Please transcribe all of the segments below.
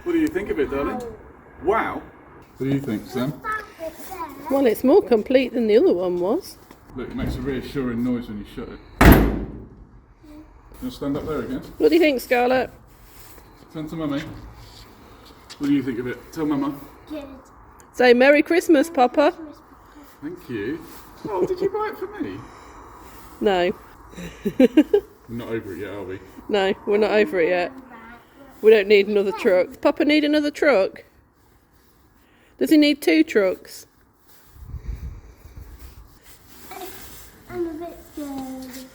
What do you think of it, darling? Wow. What do you think, Sam? Well, it's more complete than the other one was. Look, it makes a reassuring noise when you shut it. You want to stand up there again? What do you think, Scarlett? Turn to Mummy. What do you think of it? Tell Mama. Good. Say Merry Christmas, Papa. Thank you. Oh, did you buy it for me? No. We're not over it yet, are we? No, we're not over it yet. We don't need another truck. Does Papa need another truck? Does he need 2 trucks? I'm a bit scared.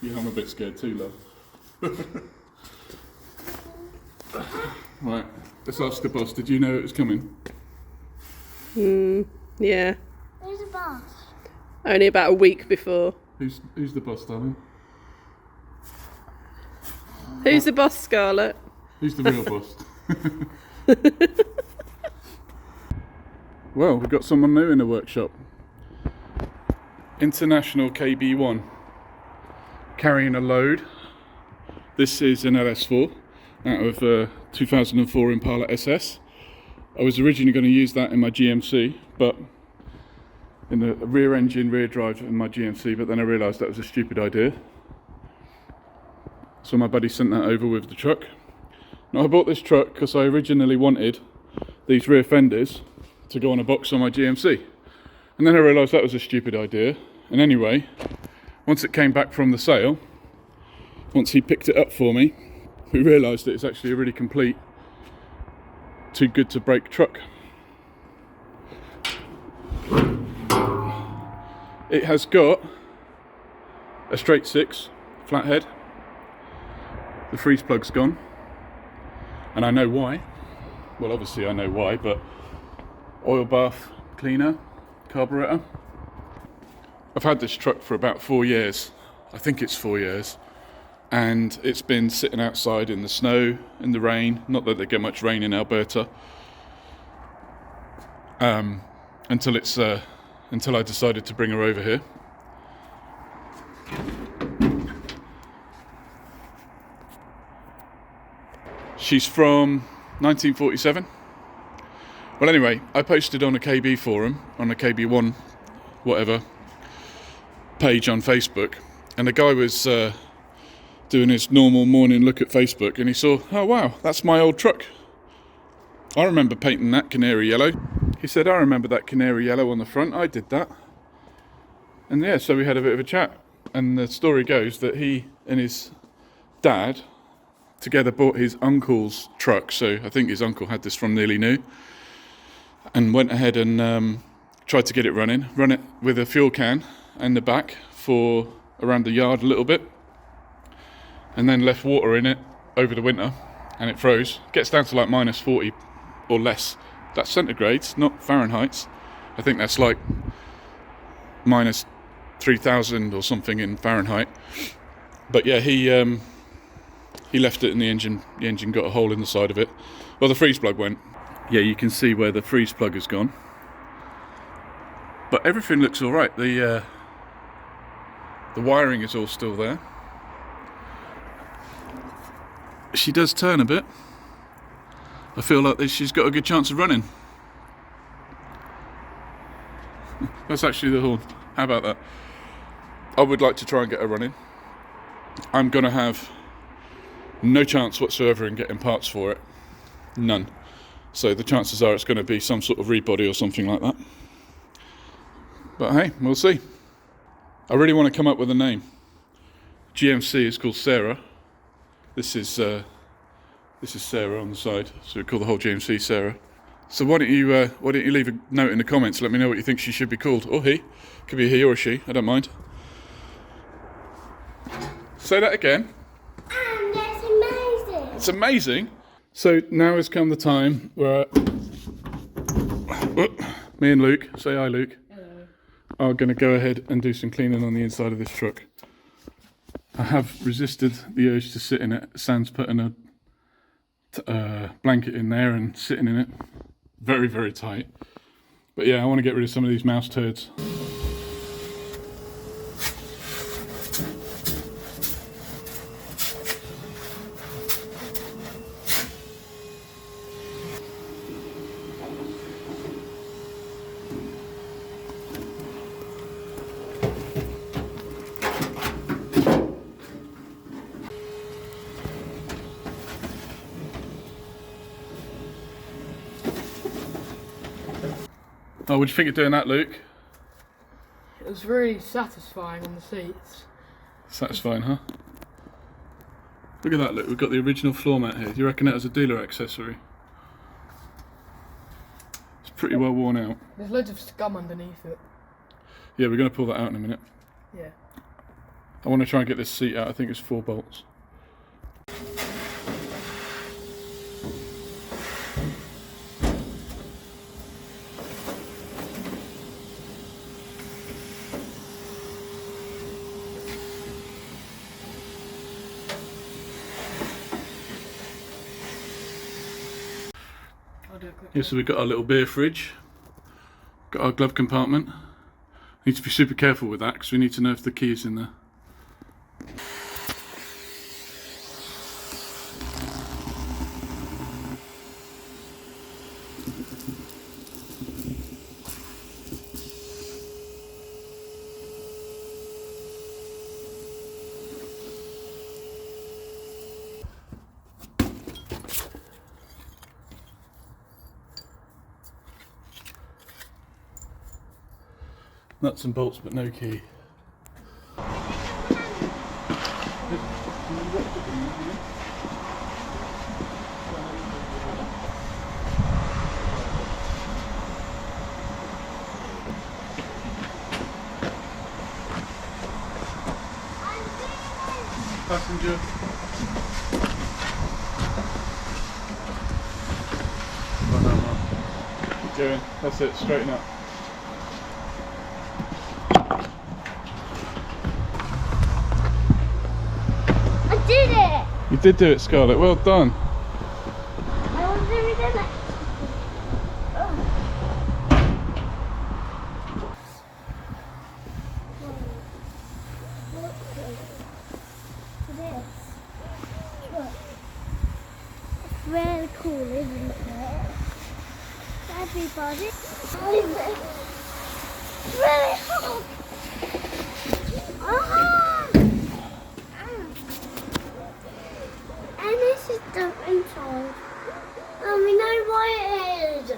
Yeah, I'm a bit scared too, love. Right, let's ask the boss. Did you know it was coming? Yeah. Where's the boss? Only about a week before. Who's the boss, darling? Who's the boss, Scarlett? Who's the real boss? Well, we've got someone new in the workshop. International KB-1. Carrying a load. This is an LS4 out of 2004 Impala SS. I was originally going to use that in my GMC, but in the rear engine, rear drive in my GMC, but then I realised that was a stupid idea. So my buddy sent that over with the truck. Now I bought this truck because I originally wanted these rear fenders to go on a box on my GMC. And then I realised that was a stupid idea. And anyway, once it came back from the sale, once he picked it up for me, we realised that it's actually a really complete, too good to break truck. It has got a straight 6 flathead. The freeze plug's gone, and I know why. Well, obviously I know why, but oil bath cleaner, carburetor. I've had this truck for about 4 years. I think it's 4 years. And it's been sitting outside in the snow, in the rain. Not that they get much rain in Alberta. Until I decided to bring her over here. She's from 1947. Well, anyway, I posted on a KB forum, on a KB-1, whatever, page on Facebook, and the guy was doing his normal morning look at Facebook, and he saw, oh wow, that's my old truck. I remember painting that canary yellow. He said, I remember that canary yellow on the front, I did that. And yeah, so we had a bit of a chat, and the story goes that he and his dad together bought his uncle's truck, so I think his uncle had this from nearly new, and went ahead and tried to get it running, run it with a fuel can in the back for around the yard a little bit, and then left water in it over the winter, and it froze. Gets down to like minus 40 or less. That's centigrades, not Fahrenheit. I think that's like minus 3,000 or something in Fahrenheit. But yeah, he left it in the engine. The engine got a hole in the side of it. Well, the freeze plug went. Yeah, you can see where the freeze plug has gone. But everything looks all right. The wiring is all still there. She does turn a bit. I feel like she's got a good chance of running. That's actually the horn. How about that? I would like to try and get her running. I'm going to have no chance whatsoever in getting parts for it. None. So the chances are it's going to be some sort of rebody or something like that. But hey, we'll see. I really want to come up with a name. GMC is called Sarah. This is Sarah on the side, so we call the whole GMC Sarah. So why don't you leave a note in the comments? Let me know what you think she should be called, or he. Could be a he or a she. I don't mind. Say that again. And that's amazing. It's amazing. So now has come the time where me and Luke, say hi, Luke. Hello. Are going to go ahead and do some cleaning on the inside of this truck. I have resisted the urge to sit in it. Sam's putting a blanket in there and sitting in it. Very, very tight. But yeah, I want to get rid of some of these mouse turds. Oh, what do you think of doing that, Luke? It was really satisfying on the seats. Satisfying, huh? Look at that, look, we've got the original floor mat here. Do you reckon that was a dealer accessory? It's pretty well worn out. There's loads of scum underneath it. Yeah, we're going to pull that out in a minute. Yeah. I want to try and get this seat out. I think it's 4 bolts. I'll do it quickly. Yeah, so we've got our little beer fridge. Got our glove compartment. Need to be super careful with that because we need to know if the key is in there. Nuts and bolts, but no key. Passenger. Oh, no. Keep going. That's it. Straighten up. I did it! You did do it, Scarlett. Well done. I was doing it. This. Look. It's really cool, isn't it? Everybody. It's really hot. Ah! And this is the inside. And we know why it is.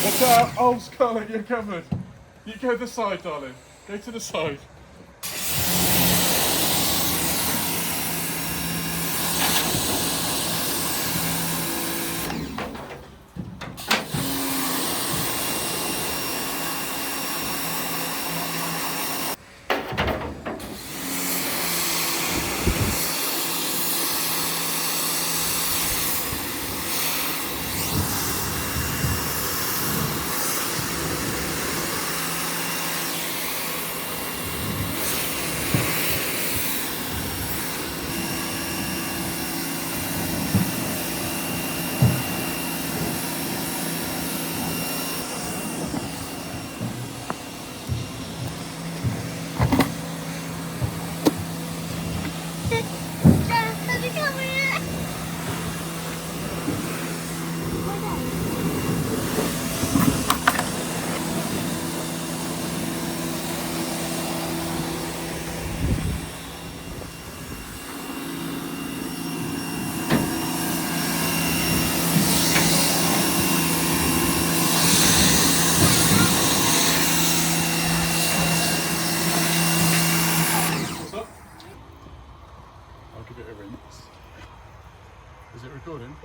Watch out! Oh, Scarlett, you're covered. You go to the side, darling. Go to the side. Is it recording?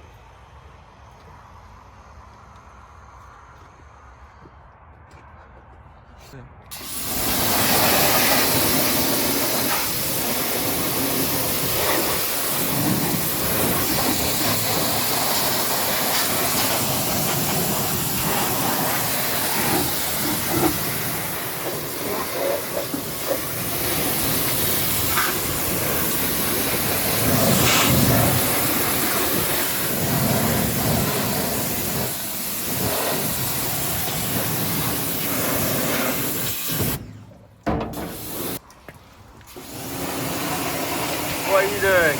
What are you doing?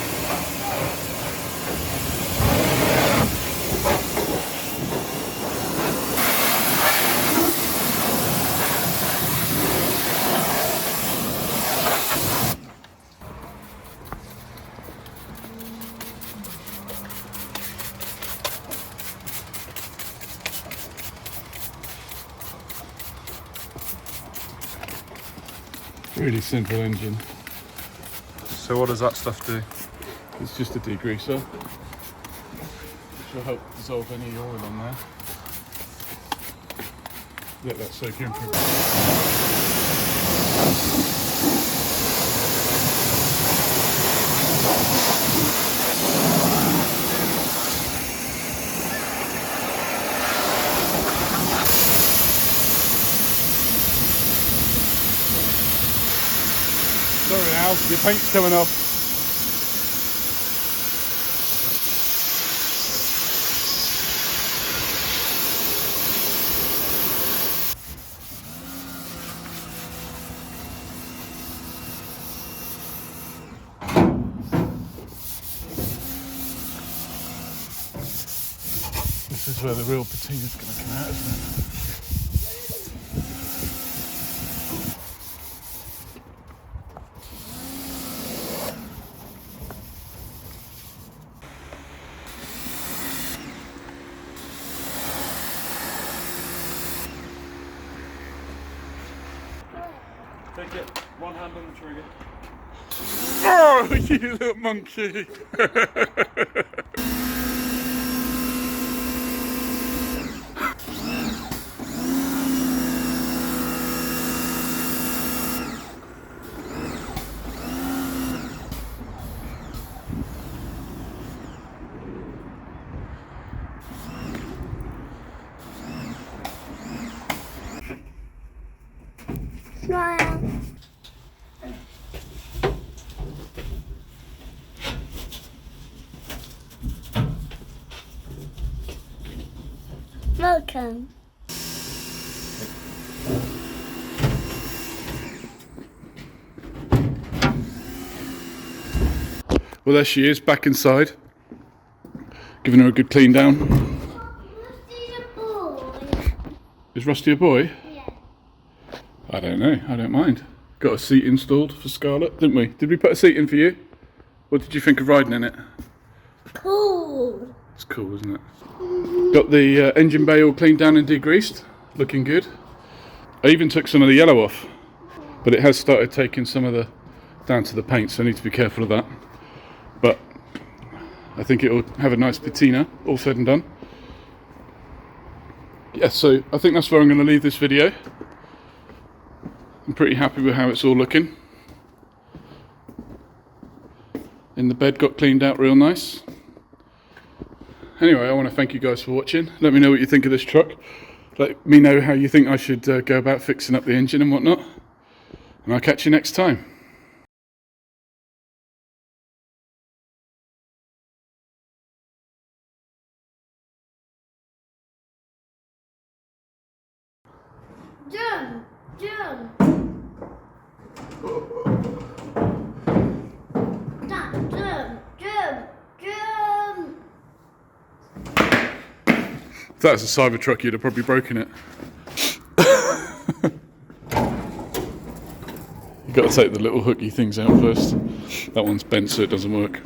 Really simple engine. So what does that stuff do? It's just a degreaser, which will help dissolve any oil on there. Let that soak in for Sorry Al, your paint's coming off. This is where the real patina's going to come out, isn't it? Take it, one hand on the trigger. Oh, you little monkey! Smile. Welcome. Well, there she is, back inside. Giving her a good clean down. Rusty's a boy. Is Rusty a boy? Yeah. I don't know, I don't mind. Got a seat installed for Scarlett, didn't we? Did we put a seat in for you? What did you think of riding in it? Cool. It's cool, isn't it? Got the engine bay all cleaned down and degreased. Looking good. I even took some of the yellow off. But it has started taking some of the down to the paint, so I need to be careful of that. But I think it will have a nice patina, all said and done. Yeah, so I think that's where I'm going to leave this video. I'm pretty happy with how it's all looking. In the bed got cleaned out real nice. Anyway, I want to thank you guys for watching. Let me know what you think of this truck. Let me know how you think I should go about fixing up the engine and whatnot. And I'll catch you next time. Jump. Jump. Jump. Jump. Jump. Jump. If that was a Cybertruck, you'd have probably broken it. You've got to take the little hooky things out first. That one's bent, so it doesn't work.